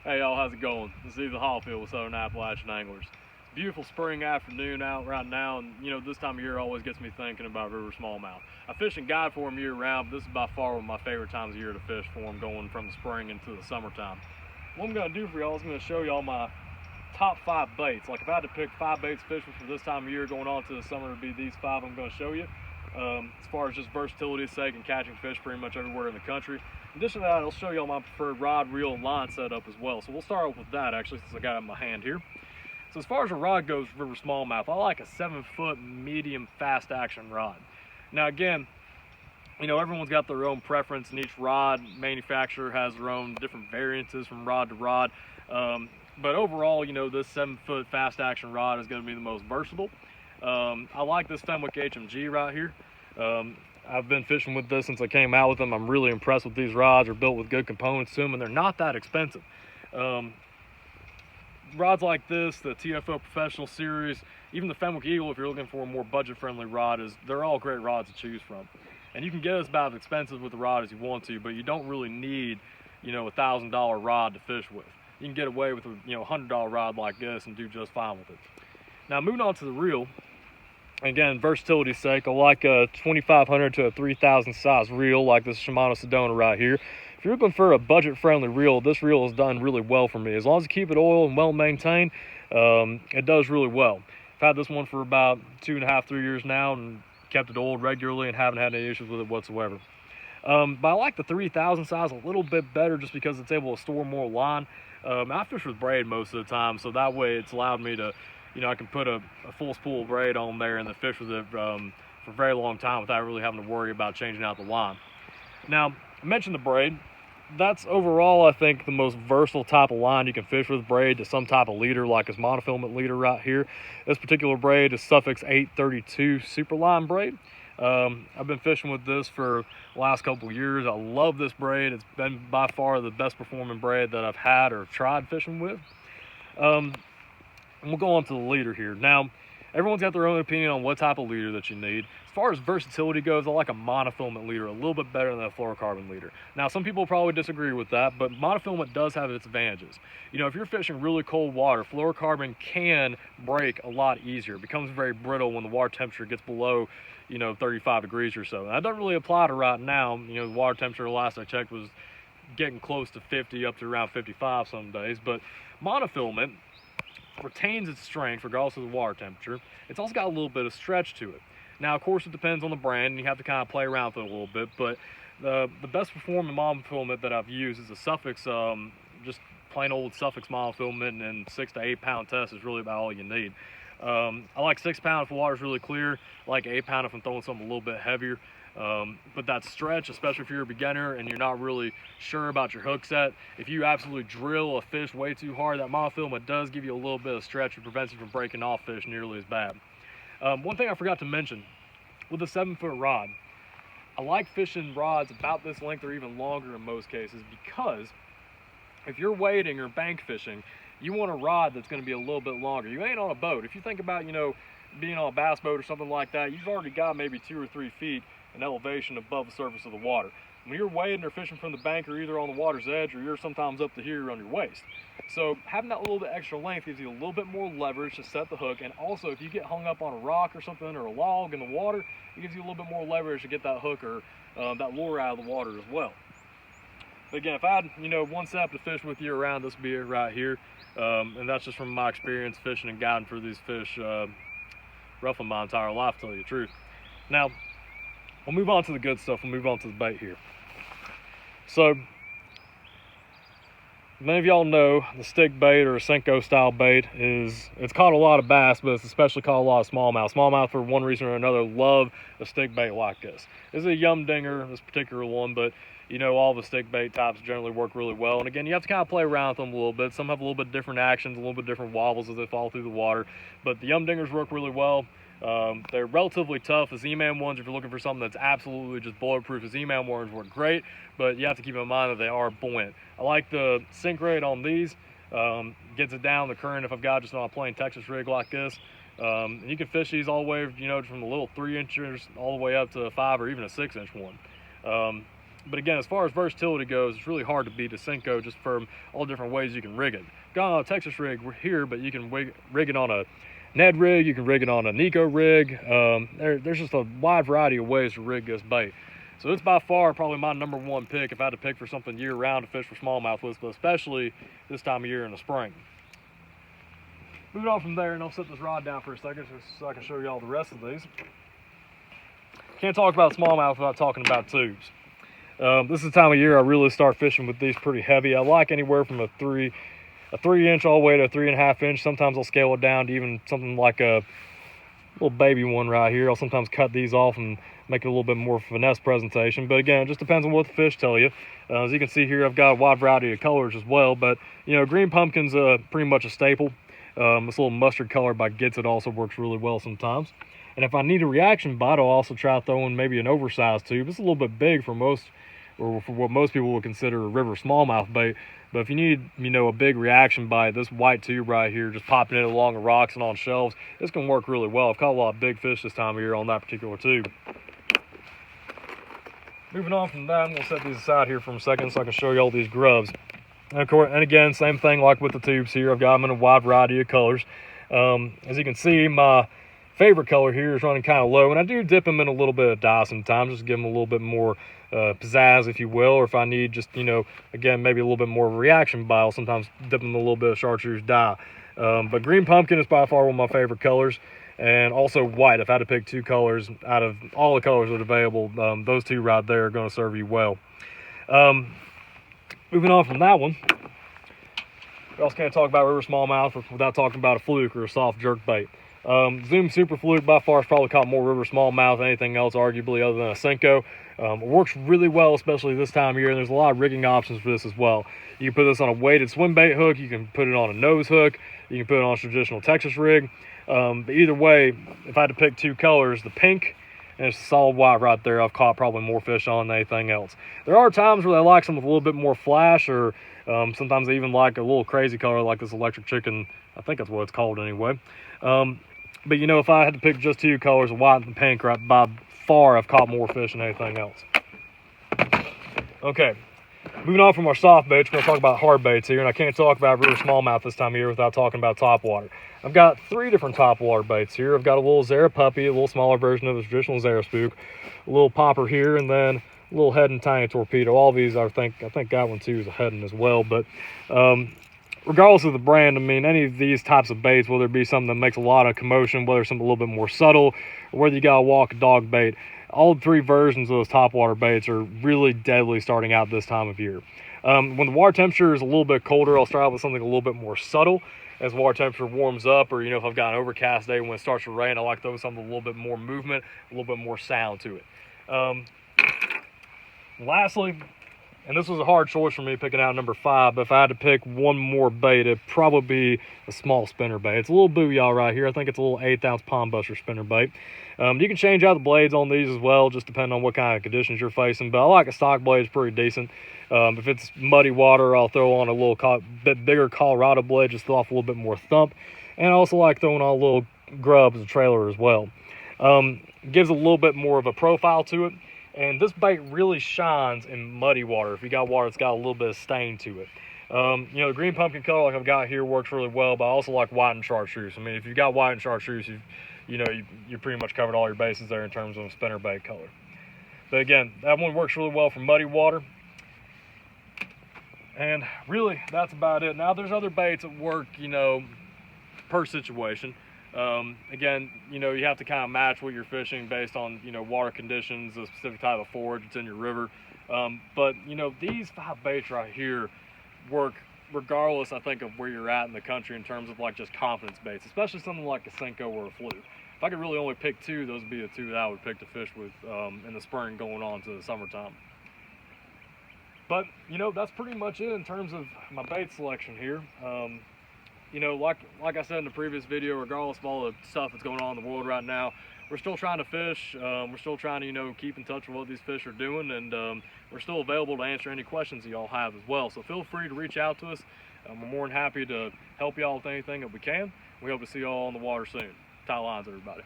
Hey y'all, how's it going? This is Ethan Hollifield with Southern Appalachian Anglers. Beautiful spring afternoon out right now, and this time of year always gets me thinking about river smallmouth. I fish and guide for them year round, but this is by far one of my favorite times of year to fish for them, going from the spring into the summertime. What I'm going to do for y'all is going to show y'all my top 5 baits. Like if I had to pick 5 baits to fish with for this time of year going on to the summer, it would be these 5 I'm going to show you. As far as just versatility's sake and catching fish pretty much everywhere in the country. In addition to that, I'll show y'all my preferred rod, reel, and line setup as well. So we'll start off with that actually, since I got it in my hand here. So as far as a rod goes, river smallmouth, I like a 7-foot medium fast action rod. Now again, everyone's got their own preference, and each rod manufacturer has their own different variances from rod to rod. But overall, this 7-foot fast action rod is going to be the most versatile. I like this Fenwick HMG right here. I've been fishing with this since I came out with them. I'm really impressed with these rods. They're built with good components to them, and they're not that expensive. Rods like this, the TFO Professional Series, even the Fenwick Eagle, if you're looking for a more budget-friendly rod, they're all great rods to choose from. And you can get as about as expensive with the rod as you want to, but you don't really need, a $1,000 rod to fish with. You can get away with a $100 rod like this and do just fine with it. Now moving on to the reel. Again, versatility's sake, I like a 2,500 to a 3,000 size reel like this Shimano Sedona right here. If you're looking for a budget-friendly reel, this reel has done really well for me. As long as you keep it oiled and well maintained, it does really well. I've had this one for about 2.5, 3 years now, and kept it oiled regularly and haven't had any issues with it whatsoever. But I like the 3,000 size a little bit better just because it's able to store more line. I fish with braid most of the time, so that way it's allowed me to, I can put a full spool of braid on there and then fish with it for a very long time without really having to worry about changing out the line. Now, I mentioned the braid. That's overall, I think, the most versatile type of line you can fish with braid to some type of leader like this Monofilament Leader right here. This particular braid is Suffix 832 Superline braid. I've been fishing with this for the last couple of years. I love this braid. It's been by far the best performing braid that I've had or tried fishing with. And we'll go on to the leader here. Now, everyone's got their own opinion on what type of leader that you need. As far as versatility goes, I like a monofilament leader a little bit better than a fluorocarbon leader. Now, some people probably disagree with that, but monofilament does have its advantages. If you're fishing really cold water, fluorocarbon can break a lot easier. It becomes very brittle when the water temperature gets below 35 degrees or so. That doesn't really apply to right now. The water temperature last I checked was getting close to 50 up to around 55 some days, but monofilament retains its strength regardless of the water temperature. It's also got a little bit of stretch to it. Now, of course, it depends on the brand, and you have to kind of play around with it a little bit, but the best performing monofilament that I've used is a Suffix, just plain old Suffix monofilament, and 6 to 8 pound test is really about all you need. I like 6 pound if the water's really clear. I like 8 pound if I'm throwing something a little bit heavier. But that stretch, especially if you're a beginner and you're not really sure about your hook set, if you absolutely drill a fish way too hard, that monofilament does give you a little bit of stretch. It prevents you from breaking off fish nearly as bad. One thing I forgot to mention, with a 7-foot rod, I like fishing rods about this length or even longer in most cases, because if you're wading or bank fishing, you want a rod that's going to be a little bit longer. You ain't on a boat. If you think about, being on a bass boat or something like that, you've already got maybe 2 or 3 feet in elevation above the surface of the water. When you're wading or fishing from the bank, you're either on the water's edge or you're sometimes up to here on your waist. So having that little bit extra length gives you a little bit more leverage to set the hook, and also if you get hung up on a rock or something or a log in the water, it gives you a little bit more leverage to get that hook or that lure out of the water as well. But again, if I had one setup to fish with year round, this would be it right here. And that's just from my experience fishing and guiding for these fish roughly my entire life, to tell you the truth. Now, we'll move on to the good stuff. We'll move on to the bait here. So, many of y'all know the stick bait or Senko style bait it's caught a lot of bass, but it's especially caught a lot of smallmouth. Smallmouth, for one reason or another, love a stick bait like this. This is a yum dinger, this particular one, but all the stick bait types generally work really well. And again, you have to kind of play around with them a little bit. Some have a little bit different actions, a little bit different wobbles as they fall through the water. But the yum dingers work really well. They're relatively tough. The Z-Man ones, if you're looking for something that's absolutely just bulletproof, the Z-Man ones work great, but you have to keep in mind that they are buoyant. I like the sink rate on these. Gets it down the current if I've got just on a plain Texas rig like this. And you can fish these all the way, from the little 3 inchers all the way up to a 5 or even a 6 inch one. But again, as far as versatility goes, it's really hard to beat a Senko just from all the different ways you can rig it. Got on a Texas rig here, but you can rig it on a Ned rig, you can rig it on a Nico rig. There's just a wide variety of ways to rig this bait. So it's by far probably my #1 pick if I had to pick for something year-round to fish for smallmouth with, but especially this time of year in the spring. Moving on from there, and I'll set this rod down for a second so I can show you all the rest of these. Can't talk about smallmouth without talking about tubes. This is the time of year I really start fishing with these pretty heavy. I like anywhere from a 3-inch all the way to a 3.5 inch. Sometimes I'll scale it down to even something like a little baby one right here. I'll sometimes cut these off and make it a little bit more finesse presentation. But again, it just depends on what the fish tell you. As you can see here, I've got a wide variety of colors as well. But you know, green pumpkin's pretty much a staple. This little mustard color by Gets It also works really well sometimes. And if I need a reaction bite, I'll also try throwing maybe an oversized tube. It's a little bit big for what most people would consider a river smallmouth bait. But if you need, you know, a big reaction bite, this white tube right here, just popping it along the rocks and on shelves, this can work really well. I've caught a lot of big fish this time of year on that particular tube. Moving on from that, I'm going to set these aside here for a second so I can show you all these grubs. And of course, and again, same thing like with the tubes here. I've got them in a wide variety of colors. As you can see, my favorite color here is running kind of low, and I do dip them in a little bit of dye sometimes, just to give them a little bit more pizzazz, if you will, or if I need just, you know, again, maybe a little bit more of a reaction bite, I'll sometimes dip them in a little bit of chartreuse dye. But green pumpkin is by far one of my favorite colors, and also white. If I had to pick two colors out of all the colors that are available, those two right there are going to serve you well. Moving on from that one, we also can't talk about river smallmouth without talking about a fluke or a soft jerk bait. Zoom Super Fluke by far has probably caught more river smallmouth than anything else, arguably, other than a Senko. It works really well, especially this time of year, and there's a lot of rigging options for this as well. You can put this on a weighted swim bait hook, you can put it on a nose hook, you can put it on a traditional Texas rig. But either way, if I had to pick two colors, the pink and it's solid white right there, I've caught probably more fish on than anything else. There are times where they like some with a little bit more flash, or sometimes they even like a little crazy color like this electric chicken. I think that's what it's called anyway. But you know, if I had to pick just two colors, white and pink, right, by far I've caught more fish than anything else. Okay, moving on from our soft baits, we're going to talk about hard baits here, and I can't talk about river smallmouth this time of year without talking about topwater. I've got 3 different topwater baits here. I've got a little Zara Puppy, a little smaller version of the traditional Zara Spook, a little popper here, and then a little head and tiny torpedo. All these, I think that one too is a heading as well. But regardless of the brand, I mean, any of these types of baits, whether it be something that makes a lot of commotion, whether it's something a little bit more subtle, or whether you got a walk dog bait, all 3 versions of those topwater baits are really deadly starting out this time of year. When the water temperature is a little bit colder, I'll start out with something a little bit more subtle. As the water temperature warms up, or, you know, if I've got an overcast day when it starts to rain, I like those something with a little bit more movement, a little bit more sound to it. Lastly, and this was a hard choice for me picking out number 5, but if I had to pick one more bait, it'd probably be a small spinner bait. It's a little booyah right here. I think it's a little 1/8 ounce pond buster spinner bait. You can change out the blades on these as well, just depending on what kind of conditions you're facing, but I like a stock blade. It's pretty decent. If it's muddy water, I'll throw on a little bit bigger Colorado blade, just throw off a little bit more thump. And I also like throwing on a little grub as a trailer as well. Gives a little bit more of a profile to it. And this bait really shines in muddy water. If you got water that's got a little bit of stain to it. You know, the green pumpkin color like I've got here works really well, but I also like white and chartreuse. I mean, if you've got white and chartreuse, you pretty much covered all your bases there in terms of a spinner bait color. But again, that one works really well for muddy water. And really, that's about it. Now, there's other baits that work, you know, per situation. Again, you know, you have to kind of match what you're fishing based on, you know, water conditions, the specific type of forage that's in your river. But, you know, these 5 baits right here work regardless, I think, of where you're at in the country in terms of, like, just confidence baits, especially something like a Senko or a Fluke. If I could really only pick 2, those would be the 2 that I would pick to fish with in the spring going on to the summertime. But, you know, that's pretty much it in terms of my bait selection here. You know, like I said in the previous video, regardless of all the stuff that's going on in the world right now, we're still trying to fish. We're still trying to, you know, keep in touch with what these fish are doing, and we're still available to answer any questions that y'all have as well. So feel free to reach out to us. We're more than happy to help y'all with anything that we can. We hope to see y'all on the water soon. Tie lines, everybody.